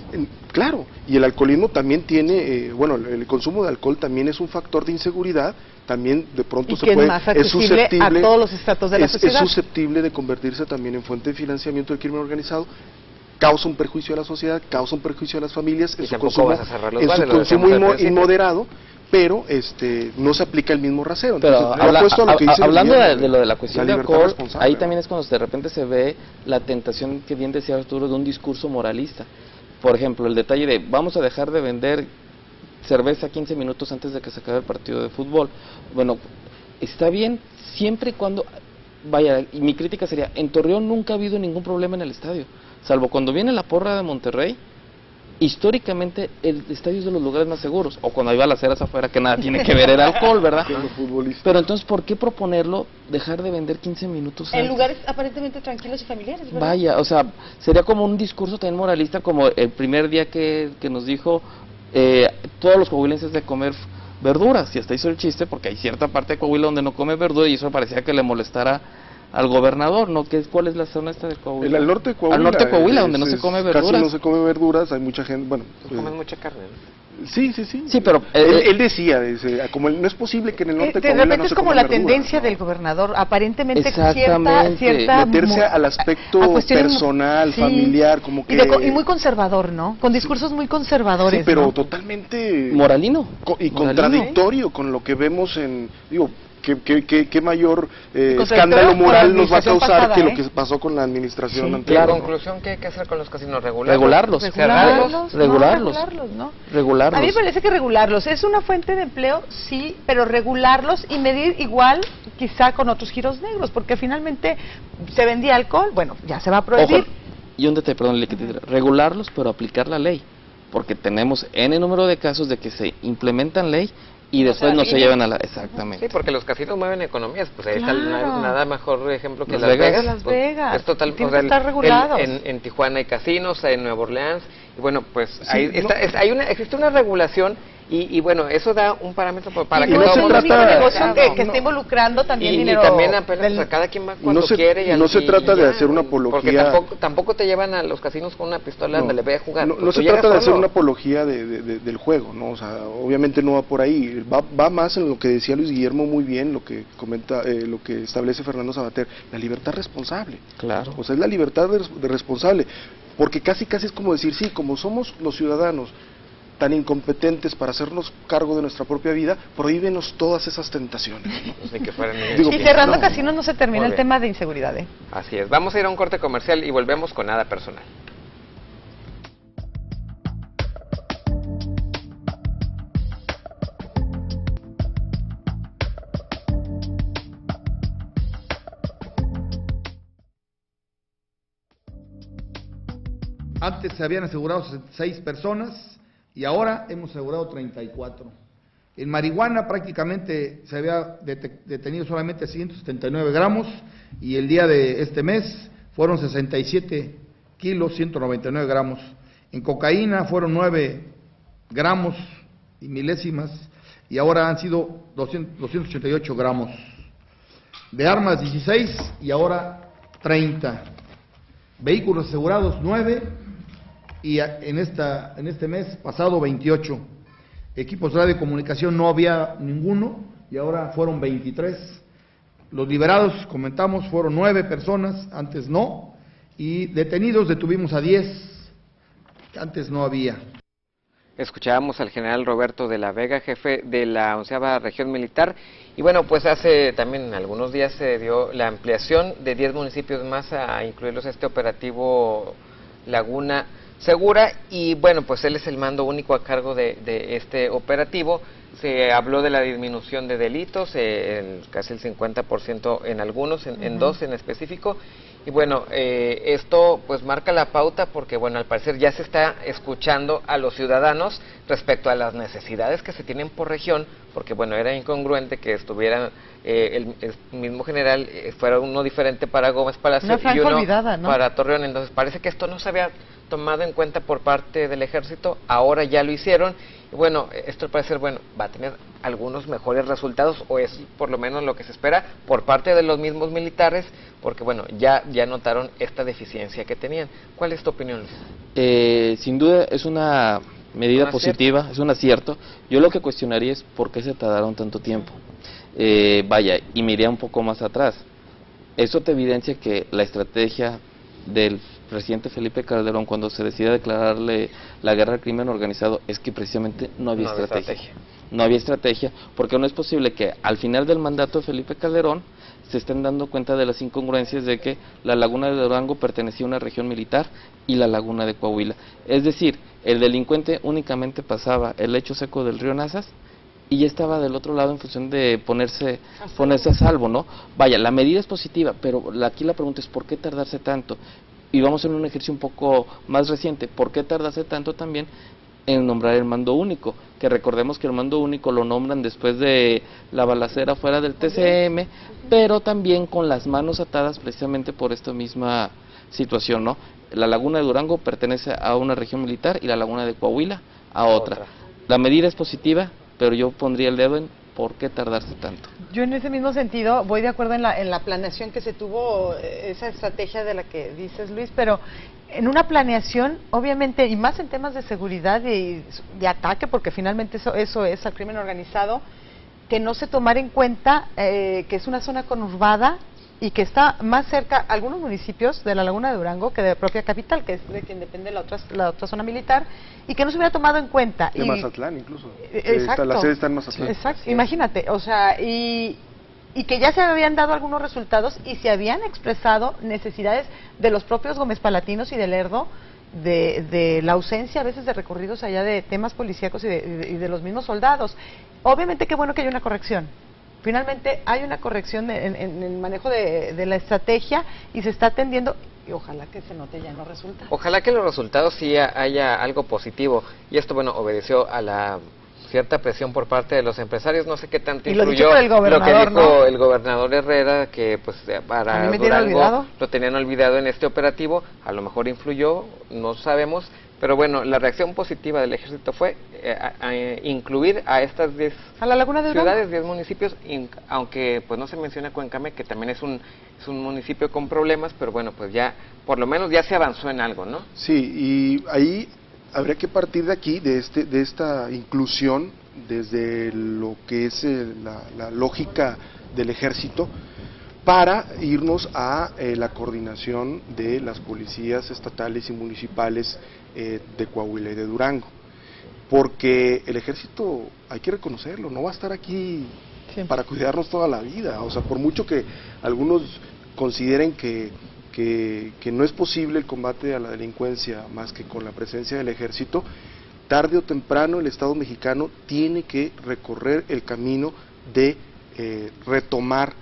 Claro, y el alcoholismo también tiene, bueno, el consumo de alcohol también es un factor de inseguridad, también de pronto Y que es más accesible a todos los estratos de la sociedad. Es susceptible de convertirse también en fuente de financiamiento del crimen organizado, causa un perjuicio a la sociedad, causa un perjuicio a las familias, en su consumo, inmoderado, pero no se aplica el mismo rasero. Pero Entonces, hablando de lo de la cuestión de alcohol, responsable, ahí también es cuando de repente se ve la tentación que bien decía Arturo de un discurso moralista. Por ejemplo, el detalle de vamos a dejar de vender cerveza 15 minutos antes de que se acabe el partido de fútbol. Bueno, está bien siempre y cuando, vaya, y mi crítica sería, en Torreón nunca ha habido ningún problema en el estadio, salvo cuando viene la porra de Monterrey. Históricamente el estadio es de los lugares más seguros, o cuando hay balaceras afuera que nada tiene que ver el alcohol, ¿verdad? Pero entonces, ¿por qué proponerlo dejar de vender 15 minutos antes? En lugares aparentemente tranquilos y familiares, ¿verdad? Vaya, o sea, sería como un discurso también moralista, como el primer día que nos dijo todos los coahuilenses de comer verduras, y hasta hizo el chiste porque hay cierta parte de Coahuila donde no come verdura y eso parecía que le molestara al gobernador, ¿no? ¿Cuál es la zona esta de Coahuila? Al norte de Coahuila. Al norte de Coahuila, donde no se come verduras. Casi no se come verduras, hay mucha gente, bueno. Comen mucha carne, ¿no? Sí. Sí, pero él decía, como no es posible que en el norte de Coahuila repente no es se como coma la verdura, tendencia ¿no? del gobernador, aparentemente Exactamente. cierta meterse al aspecto personal, sí, familiar, como que y muy conservador, ¿no? Con discursos muy conservadores, sí, pero ¿no? totalmente moralino y contradictorio con lo que vemos en, digo, ¿Qué mayor escándalo moral nos va a causar pasada, que lo que pasó con la administración Sí, anterior? En conclusión, ¿qué hay que hacer con los casinos? Regularlos. Regularlos, ¿no? Regularlos. A mí me parece que regularlos. Es una fuente de empleo, sí, pero regularlos y medir igual, quizá con otros giros negros, porque finalmente se vendía alcohol, bueno, ya se va a prohibir. Ojo, y un detalle, perdón, regularlos, pero aplicar la ley, porque tenemos N número de casos de que se implementan ley y después no se llevan a la... Exactamente. Sí, porque los casinos mueven economías, pues ahí está nada mejor ejemplo que Las Las Vegas. Vegas. Las Pues, Vegas. es total, Tienen o sea, que estar regulados. En Tijuana hay casinos, en Nueva Orleans, y bueno, pues Sí, ahí existe una regulación y bueno, eso da un parámetro para y que no es todo el mundo único esté negocio mercado. que está involucrando también dinero. Y también apenas a cada quien va cuando quiere. No se trata de hacer una apología. Porque tampoco te llevan a los casinos con una pistola donde le ve a jugar. No se trata de hacer una apología del juego, ¿no? O sea, obviamente no va por ahí. Va más en lo que decía Luis Guillermo muy bien, lo que comenta, lo que establece Fernando Sabater, la libertad responsable. Claro. O sea, es la libertad de responsable. Porque casi es como decir, sí, como somos los ciudadanos tan incompetentes para hacernos cargo de nuestra propia vida, prohíbenos todas esas tentaciones, ¿no? Ni que fueran Y cerrando casinos no se termina Muy el bien. tema de inseguridad, ¿eh? Así es. Vamos a ir a un corte comercial y volvemos con Nada Personal. Antes se habían asegurado 66 personas y ahora hemos asegurado 34. En marihuana prácticamente se había detenido solamente 179 gramos y el día de este mes fueron 67 kilos, 199 gramos. En cocaína fueron 9 gramos y milésimas y ahora han sido 288 gramos. De armas 16 y ahora 30. Vehículos asegurados 9 y en este mes pasado 28. equipos de radio y comunicación no había ninguno y ahora fueron 23. Los liberados, comentamos, fueron 9 personas, antes no, y detenidos detuvimos a 10, que antes no había. Escuchábamos al general Roberto de la Vega, jefe de la 11ª Región Militar, y bueno, pues hace también algunos días se dio la ampliación de 10 municipios más a incluirlos este operativo Laguna Segura, y bueno, pues él es el mando único a cargo de este operativo. Se habló de la disminución de delitos, casi el 50% en algunos, en 2 en específico. Y bueno, esto pues marca la pauta porque bueno, al parecer ya se está escuchando a los ciudadanos respecto a las necesidades que se tienen por región, porque bueno, era incongruente que estuviera el mismo general, fuera uno diferente para Gómez Palacio y uno olvidada, ¿no? para Torreón. Entonces parece que esto no se había tomado en cuenta por parte del ejército, ahora ya lo hicieron. Y bueno, esto al parecer, bueno, va a tener algunos mejores resultados, o es por lo menos lo que se espera por parte de los mismos militares, porque bueno, ya notaron esta deficiencia que tenían. ¿Cuál es tu opinión, Luis? Sin duda es una medida positiva, es un acierto. Yo lo que cuestionaría es por qué se tardaron tanto tiempo. Vaya, y me iría un poco más atrás. Eso te evidencia que la estrategia del presidente Felipe Calderón cuando se decide declararle la guerra al crimen organizado es que precisamente no había estrategia. No había estrategia, porque no es posible que al final del mandato de Felipe Calderón se estén dando cuenta de las incongruencias de que la laguna de Durango pertenecía a una región militar y la laguna de Coahuila. Es decir, el delincuente únicamente pasaba el lecho seco del río Nazas y ya estaba del otro lado en función de ponerse a salvo, ¿no? Vaya, la medida es positiva, pero aquí la pregunta es ¿por qué tardarse tanto? Y vamos a hacer un ejercicio un poco más reciente, ¿por qué tardarse tanto también en nombrar el mando único? Que recordemos que el mando único lo nombran después de la balacera fuera del TCM, pero también con las manos atadas precisamente por esta misma situación, ¿no? La laguna de Durango pertenece a una región militar y la laguna de Coahuila a otra. La medida es positiva, pero yo pondría el dedo en ¿por qué tardarse tanto? Yo en ese mismo sentido voy de acuerdo en la planeación que se tuvo, esa estrategia de la que dices, Luis, pero en una planeación, obviamente, y más en temas de seguridad y de ataque, porque finalmente eso es al crimen organizado, que no se tomara en cuenta que es una zona conurbada y que está más cerca algunos municipios de la Laguna de Durango que de la propia capital, que es de quien depende la otra zona militar, y que no se hubiera tomado en cuenta. De Mazatlán incluso. Exacto. La sede está en Mazatlán. Exacto, imagínate, o sea, y que ya se habían dado algunos resultados y se habían expresado necesidades de los propios Gómez Palatinos y de Lerdo, de la ausencia a veces de recorridos allá de temas policíacos y de los mismos soldados. Obviamente qué bueno que hay una corrección. Finalmente hay una corrección en el manejo de la estrategia y se está atendiendo, y ojalá que se note ya en los resultados. Ojalá que los resultados sí haya algo positivo, y esto bueno, obedeció a la cierta presión por parte de los empresarios. No sé qué tanto influyó lo que dijo el gobernador Herrera, que pues para Durango lo tenían olvidado en este operativo. A lo mejor influyó, no sabemos, pero bueno, la reacción positiva del ejército fue a incluir a estas 10 ciudades, 10 municipios, aunque pues no se menciona Cuencame, que también es un municipio con problemas, pero bueno, pues ya por lo menos ya se avanzó en algo, ¿no? Sí, y ahí habría que partir de aquí, de esta inclusión, desde lo que es la lógica del ejército, para irnos a la coordinación de las policías estatales y municipales de Coahuila y de Durango. Porque el ejército, hay que reconocerlo, no va a estar aquí para cuidarnos toda la vida. O sea, por mucho que algunos consideren que no es posible el combate a la delincuencia más que con la presencia del ejército, tarde o temprano el Estado mexicano tiene que recorrer el camino de retomar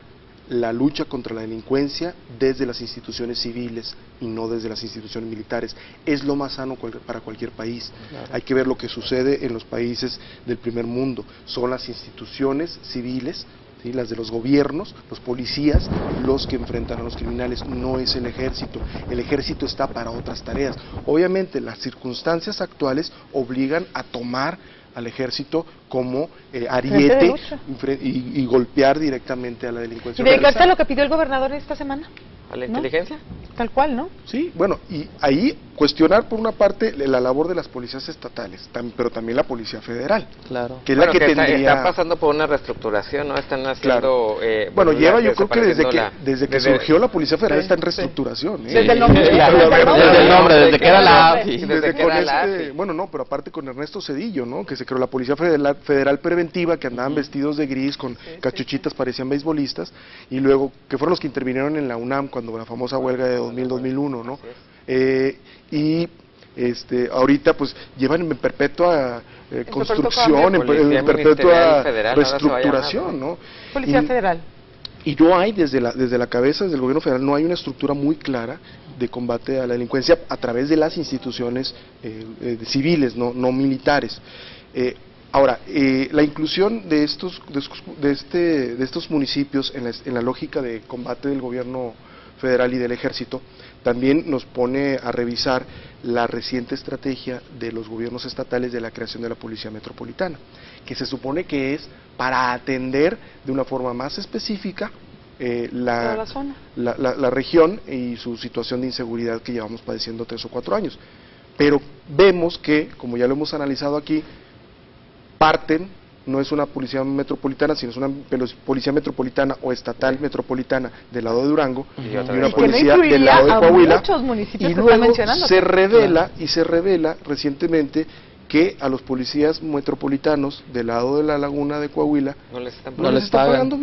la lucha contra la delincuencia desde las instituciones civiles y no desde las instituciones militares. Es lo más sano para cualquier país. Claro. Hay que ver lo que sucede en los países del primer mundo. Son las instituciones civiles, ¿sí?, las de los gobiernos, los policías, los que enfrentan a los criminales, no es el ejército. El ejército está para otras tareas. Obviamente las circunstancias actuales obligan a tomar al ejército como ariete y golpear directamente a la delincuencia. ¿Y dedicarse a lo que pidió el gobernador esta semana? ¿A la inteligencia? Tal cual, ¿no? Sí, bueno, y ahí cuestionar por una parte la labor de las policías estatales, pero también la Policía Federal. Claro. Que es la que está, tendría... está pasando por una reestructuración, ¿no? Están haciendo... Claro. Bueno, lleva yo creo que desde que surgió la Policía Federal está en reestructuración. Desde el nombre. Desde el nombre, desde que era la AFI. Desde que con era la AFI. bueno, no, pero aparte con Ernesto Zedillo, ¿no? Que se creó la Policía Federal Preventiva, que andaban vestidos de gris con cachuchitas, parecían beisbolistas, y luego que fueron los que intervinieron en la UNAM cuando la famosa huelga de 2000-2001, ¿no? Y ahorita pues llevan en perpetua construcción, en perpetua reestructuración, ¿no? Policía Federal. Y no hay desde la cabeza, desde el gobierno federal, no hay una estructura muy clara de combate a la delincuencia a través de las instituciones civiles, no militares. Ahora, la inclusión de estos municipios en la lógica de combate del gobierno federal y del ejército también nos pone a revisar la reciente estrategia de los gobiernos estatales de la creación de la Policía Metropolitana, que se supone que es para atender de una forma más específica la región y su situación de inseguridad que llevamos padeciendo 3 o 4 años. Pero vemos que, como ya lo hemos analizado aquí, no es una policía metropolitana, sino es una policía metropolitana o estatal metropolitana del lado de Durango y una policía del lado de Coahuila, y luego se revela recientemente que a los policías metropolitanos del lado de la laguna de Coahuila no les están pagando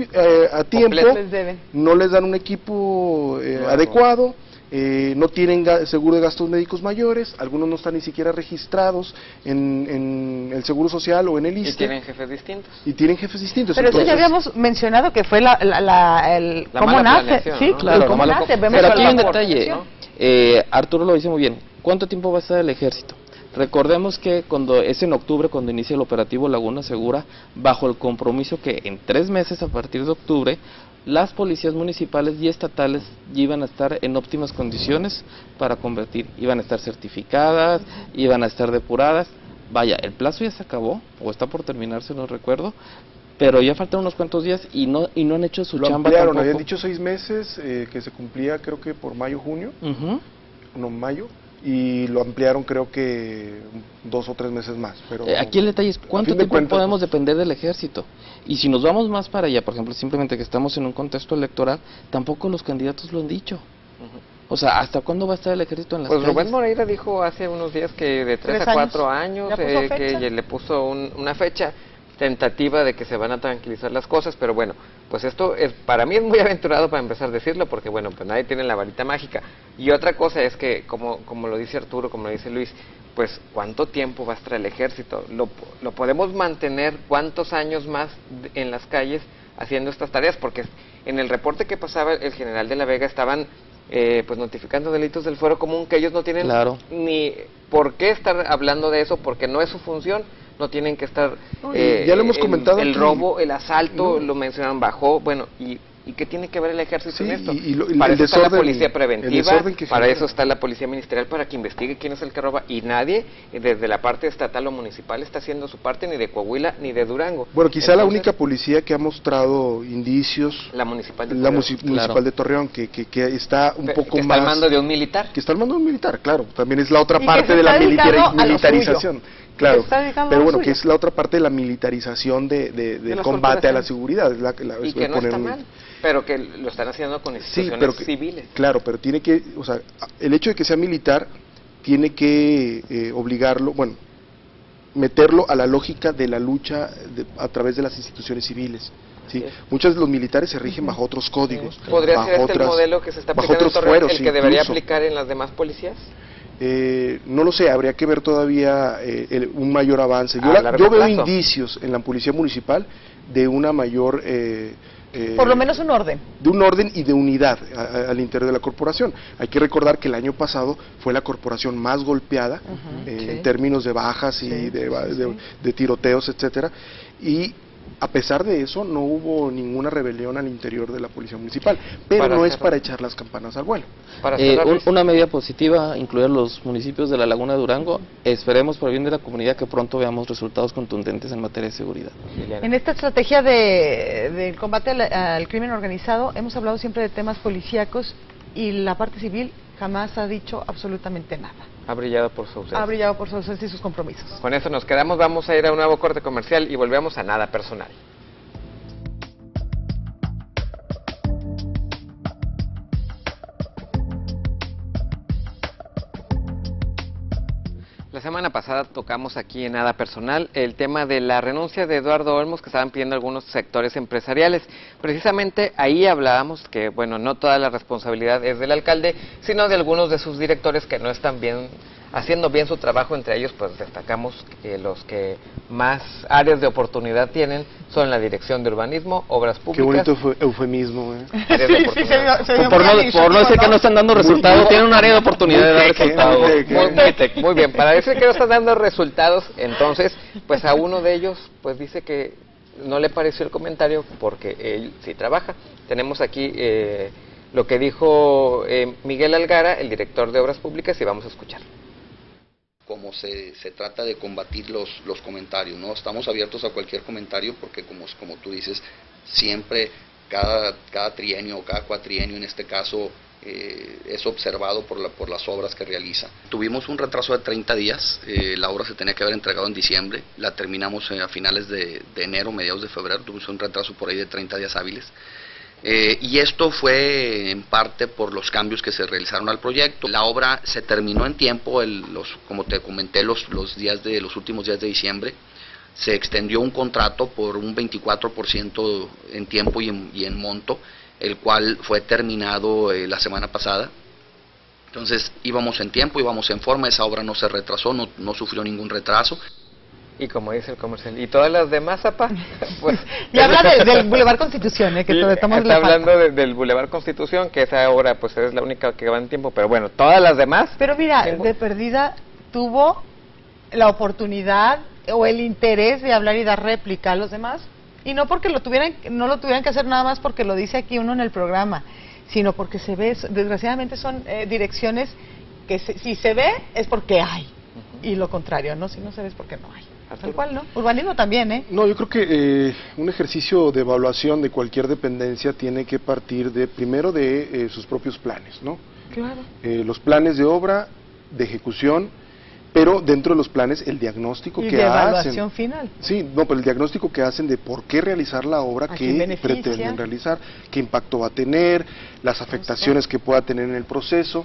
a tiempo, no les dan un equipo adecuado. No tienen seguro de gastos médicos mayores, algunos no están ni siquiera registrados en el Seguro Social o en el ISSSTE. Y tienen jefes distintos. Pero entonces, eso ya habíamos mencionado que fue cómo nace. Sí, claro, cómo nace. Pero aquí hay un detalle, Arturo lo dice muy bien, ¿cuánto tiempo va a estar el ejército? Recordemos que cuando es en octubre cuando inicia el operativo Laguna Segura, bajo el compromiso que en 3 meses a partir de octubre las policías municipales y estatales iban a estar en óptimas condiciones para convertir, iban a estar certificadas, iban a estar depuradas. Vaya, el plazo ya se acabó, o está por terminarse, no recuerdo, pero ya faltan unos cuantos días y no han hecho su chamba ampliaron, tampoco. Habían dicho 6 meses, que se cumplía creo que por mayo-junio, no mayo, y lo ampliaron creo que 2 o 3 meses más. Pero aquí el detalle es cuánto tiempo podemos depender del ejército. Y si nos vamos más para allá, por ejemplo, simplemente que estamos en un contexto electoral, tampoco los candidatos lo han dicho. O sea, ¿hasta cuándo va a estar el ejército en las calles? Pues Rubén Moreira dijo hace unos días que de 3 a 4 años, que le puso una fecha tentativa de que se van a tranquilizar las cosas, pero bueno, pues esto es, para mí es muy aventurado para empezar a decirlo, porque bueno, pues nadie tiene la varita mágica. Y otra cosa es que, como lo dice Arturo, como lo dice Luis, pues ¿cuánto tiempo va a estar el ejército? ¿Lo podemos mantener cuántos años más en las calles haciendo estas tareas? Porque en el reporte que pasaba el general de la Vega estaban pues notificando delitos del fuero común que ellos no tienen ni por qué estar hablando de eso, porque no es su función. No tienen que estar... ya lo hemos comentado el aquí. robo, el asalto, lo mencionaron, bajó, bueno, ¿y qué tiene que ver el ejército en esto? Para eso está la policía preventiva, para eso está la policía ministerial, para que investigue quién es el que roba, y nadie, desde la parte estatal o municipal, está haciendo su parte, ni de Coahuila, ni de Durango. Bueno, quizá la única policía que ha mostrado indicios... La municipal de Torreón. Municipal de Torreón, que está un poco que más... está al mando de un militar. Que está al mando de un militar, claro. También es la otra parte de la militarización. Claro, pero bueno, que es la otra parte de la militarización del combate a la seguridad. Y que no está mal, pero que lo están haciendo con instituciones civiles. Claro, pero tiene que, o sea, el hecho de que sea militar tiene que obligarlo, bueno, meterlo a la lógica de la lucha a través de las instituciones civiles. ¿sí? Muchos de los militares se rigen bajo otros códigos. ¿Podría ser el modelo que se está aplicando en Torreón, el que debería aplicar en las demás policías? No lo sé, habría que ver todavía un mayor avance. Yo veo indicios en la policía municipal de una mayor... por lo menos un orden. De un orden y de unidad al interior de la corporación. Hay que recordar que el año pasado fue la corporación más golpeada en términos de bajas y de tiroteos, etcétera, y a pesar de eso no hubo ninguna rebelión al interior de la policía municipal, pero no es para echar las campanas al vuelo. Una medida positiva, incluir los municipios de la Laguna de Durango. Esperemos por el bien de la comunidad que pronto veamos resultados contundentes en materia de seguridad. En esta estrategia de combate al crimen organizado hemos hablado siempre de temas policíacos y la parte civil jamás ha dicho absolutamente nada. Ha brillado por su ausencia. Ha brillado por su ausencia y sus compromisos. Con eso nos quedamos, vamos a ir a un nuevo corte comercial y volvemos a Nada Personal. La semana pasada tocamos aquí en Nada Personal el tema de la renuncia de Eduardo Olmos que estaban pidiendo algunos sectores empresariales. Precisamente ahí hablábamos que, bueno, no toda la responsabilidad es del alcalde, sino de algunos de sus directores que no están haciendo bien su trabajo. Entre ellos, pues destacamos que los que más áreas de oportunidad tienen son la Dirección de Urbanismo, Obras Públicas. Qué bonito eufemismo, Áreas de oportunidad. Por no decir que no están dando resultados, tienen un área de oportunidad de dar resultados. Muy bien, para decir que no están dando resultados, entonces, pues a uno de ellos, pues dice que no le pareció el comentario porque él sí trabaja. Tenemos aquí lo que dijo Miguel Algara, el director de Obras Públicas, y vamos a escuchar. Como se trata de combatir los comentarios, ¿no? Estamos abiertos a cualquier comentario porque como tú dices, siempre cada trienio o cada cuatrienio en este caso es observado por las obras que realiza. Tuvimos un retraso de 30 días, la obra se tenía que haber entregado en diciembre, la terminamos a finales de enero, mediados de febrero, tuvimos un retraso por ahí de 30 días hábiles. Y esto fue en parte por los cambios que se realizaron al proyecto. La obra se terminó en tiempo, como te comenté, los últimos días de diciembre. Se extendió un contrato por un 24% en tiempo y en monto, el cual fue terminado la semana pasada. Entonces íbamos en tiempo, íbamos en forma, esa obra no se retrasó, no sufrió ningún retraso. Y como dice el comercial, ¿y todas las demás, apa? Pues, y habla del Boulevard Constitución, que estamos está hablando del Boulevard Constitución, que esa obra pues es la única que va en tiempo, pero bueno, todas las demás... Pero mira, de perdida tuvo la oportunidad o el interés de hablar y dar réplica a los demás, y no porque no lo tuvieran que hacer nada más porque lo dice aquí uno en el programa, sino porque se ve, desgraciadamente son direcciones que si se ve es porque hay, y lo contrario, ¿no? Si no se ve es porque no hay. Tal cual, ¿no? Urbanismo también, ¿eh? No, yo creo que un ejercicio de evaluación de cualquier dependencia tiene que partir primero de sus propios planes, ¿no? Claro. Los planes de obra, de ejecución, pero dentro de los planes el diagnóstico que hacen. Y de evaluación final. Sí, no, pero el diagnóstico que hacen de por qué realizar la obra, qué pretenden realizar, qué impacto va a tener, las afectaciones que pueda tener en el proceso.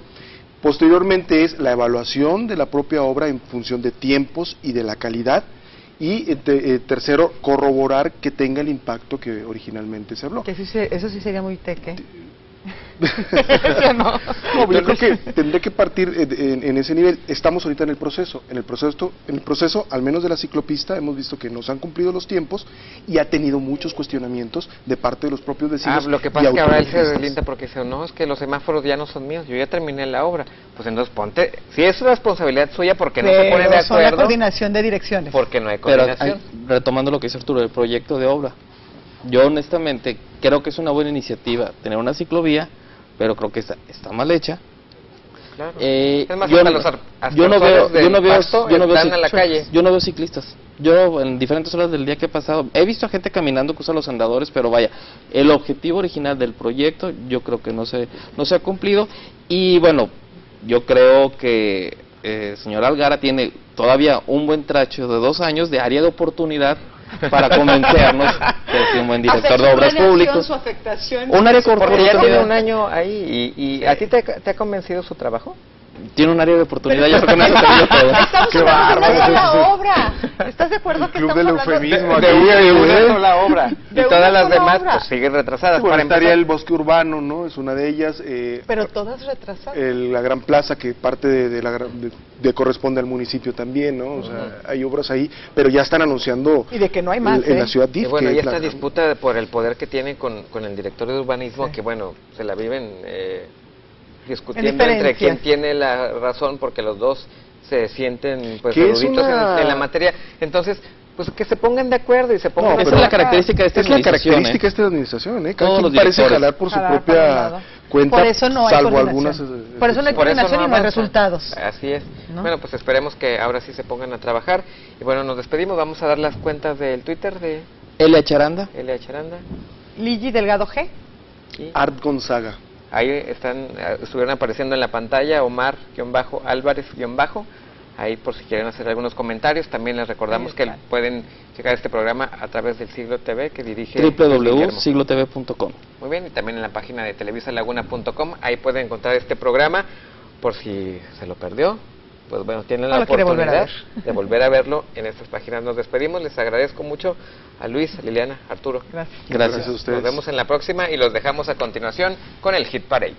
Posteriormente es la evaluación de la propia obra en función de tiempos y de la calidad. Y tercero, corroborar que tenga el impacto que originalmente se habló. Que eso sí sería muy teque. No, yo creo que tendré que partir en ese nivel. Estamos ahorita en el proceso, al menos de la ciclopista, hemos visto que no se han cumplido los tiempos y ha tenido muchos cuestionamientos de parte de los propios vecinos. Lo que pasa es que ahora él se deslinda porque dice, no, es que los semáforos ya no son míos, yo ya terminé la obra. Pues entonces ponte, si es responsabilidad suya, porque no se pone de acuerdo. La coordinación de direcciones. Porque no hay coordinación. Pero, retomando lo que dice Arturo, el proyecto de obra. Yo honestamente creo que es una buena iniciativa tener una ciclovía, pero creo que está mal hecha. Claro. Es más, yo no veo ciclistas. Yo en diferentes horas del día que he pasado, he visto a gente caminando que usa los andadores, pero vaya, el objetivo original del proyecto yo creo que no se ha cumplido. Y bueno, yo creo que el señor Algara tiene todavía un buen trecho de 2 años de área de oportunidad para convencernos que es un buen director de obras públicas. Un área porque ya tiene 1 año ahí y ¿a ti te ha convencido su trabajo? Tiene un área de oportunidad, yo creo que no se ha todo. ¡Qué bárbaro! la obra! ¿Estás de acuerdo que estamos hablando de una sola obra? Y todas las demás pues siguen retrasadas. Bueno, estaría el bosque urbano, ¿no? Es una de ellas. Pero todas retrasadas. La Gran Plaza, que parte de corresponde al municipio también, ¿no? O sea, hay obras ahí, pero ya están anunciando. Y de que no hay más, en la ciudad DIF. Y bueno, y esta disputa por el poder que tiene con el director de urbanismo, que bueno, se la viven discutiendo entre quién tiene la razón, porque los dos se sienten pues eruditos en la materia. Entonces, pues que se pongan de acuerdo y se pongan esa es la característica de esta administración, Cada quien parece jalar por su propia cuenta, por eso no hay salvo algunas. Por eso no hay coordinación y no hay resultados. Así es. ¿No? Bueno, pues esperemos que ahora sí se pongan a trabajar. Y bueno, nos despedimos. Vamos a dar las cuentas del Twitter de Elia Charanda, Ligi Delgado G, Art Gonzaga. Ahí estuvieron apareciendo en la pantalla Omar-Álvarez-. Ahí por si quieren hacer algunos comentarios. También les recordamos que pueden checar este programa a través del Siglo TV que dirige www.siglotv.com. Muy bien, y también en la página de televisalaguna.com. Ahí pueden encontrar este programa por si se lo perdió. Pues bueno, tienen la oportunidad de volver a verlo en estas páginas. Nos despedimos, les agradezco mucho a Luis, a Liliana, a Arturo. Gracias a ustedes. Nos vemos en la próxima y los dejamos a continuación con el Hit Parade.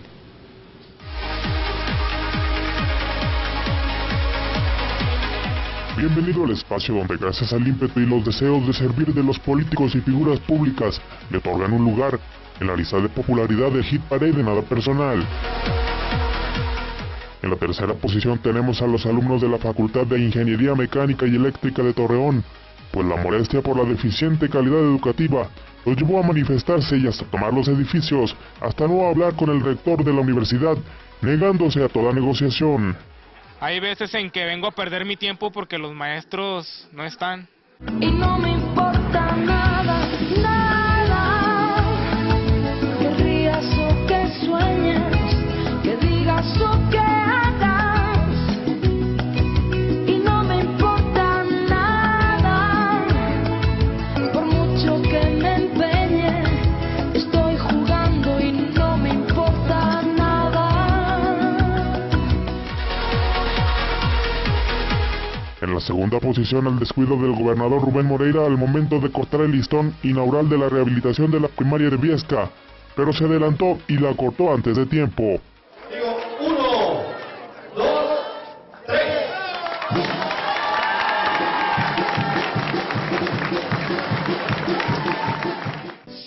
Bienvenido al espacio donde gracias al ímpetu y los deseos de servir de los políticos y figuras públicas le otorgan un lugar en la lista de popularidad del Hit Parade de Nada Personal. En la tercera posición tenemos a los alumnos de la Facultad de Ingeniería Mecánica y Eléctrica de Torreón, pues la molestia por la deficiente calidad educativa los llevó a manifestarse y hasta tomar los edificios, hasta no hablar con el rector de la universidad, negándose a toda negociación. Hay veces en que vengo a perder mi tiempo porque los maestros no están. Y no me importa nada, nada. Que rías o que sueñes, que digas o que hagas. Y no me importa nada. Por mucho que me empeñe, estoy jugando y no me importa nada. En la segunda posición, el descuido del gobernador Rubén Moreira al momento de cortar el listón inaugural de la rehabilitación de la primaria de Viesca, pero se adelantó y la cortó antes de tiempo. Digo, 1, 2, 3.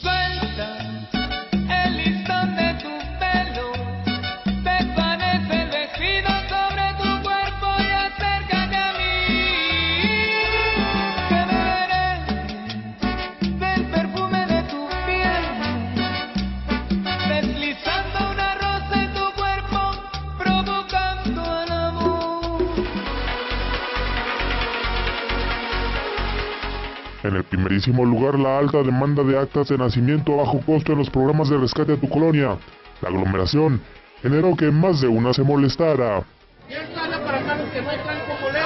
Suelta el listón de tu pelo, desvanece el vestido sobre tu cuerpo y acércate a mí. Que beberé del perfume de tu piel, deslizando una rosa en tu cuerpo, provocando el amor. En el primerísimo lugar, la alta demanda de actas de nacimiento a bajo costo en los programas de rescate a tu colonia. La aglomeración generó que más de una se molestara. ¿Quién sale para acá los que no traen con boleto?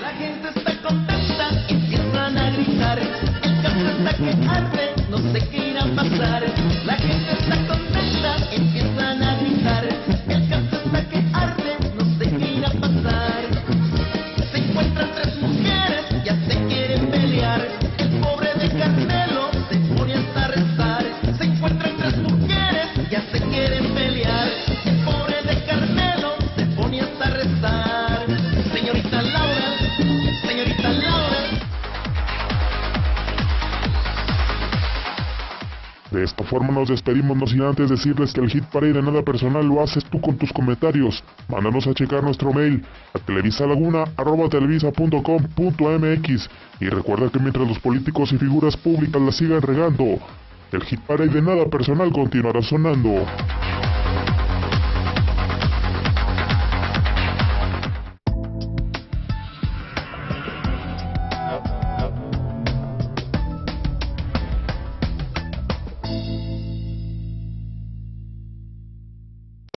La gente está contenta, empiezan a gritar. El caso está que arde, no sé qué irá a pasar. La gente está contenta, empiezan a gritar. El caso está que arde, no sé qué irá a pasar. Se encuentran tres mujeres, ya se quieren pelear. El pobre de Carmelo se pone hasta rezar. Se encuentran tres mujeres, ya se quieren pelear. El pobre de Carmelo se pone hasta rezar. Señorita Laura, señorita Laura. De esta forma nos despedimos, no sin antes decirles que el Hit Parade de Nada Personal lo haces tú con tus comentarios. Mándanos a checar nuestro mail a televisalaguna@televisa.com.mx y recuerda que mientras los políticos y figuras públicas la sigan regando, el Hit Parade de Nada Personal continuará sonando.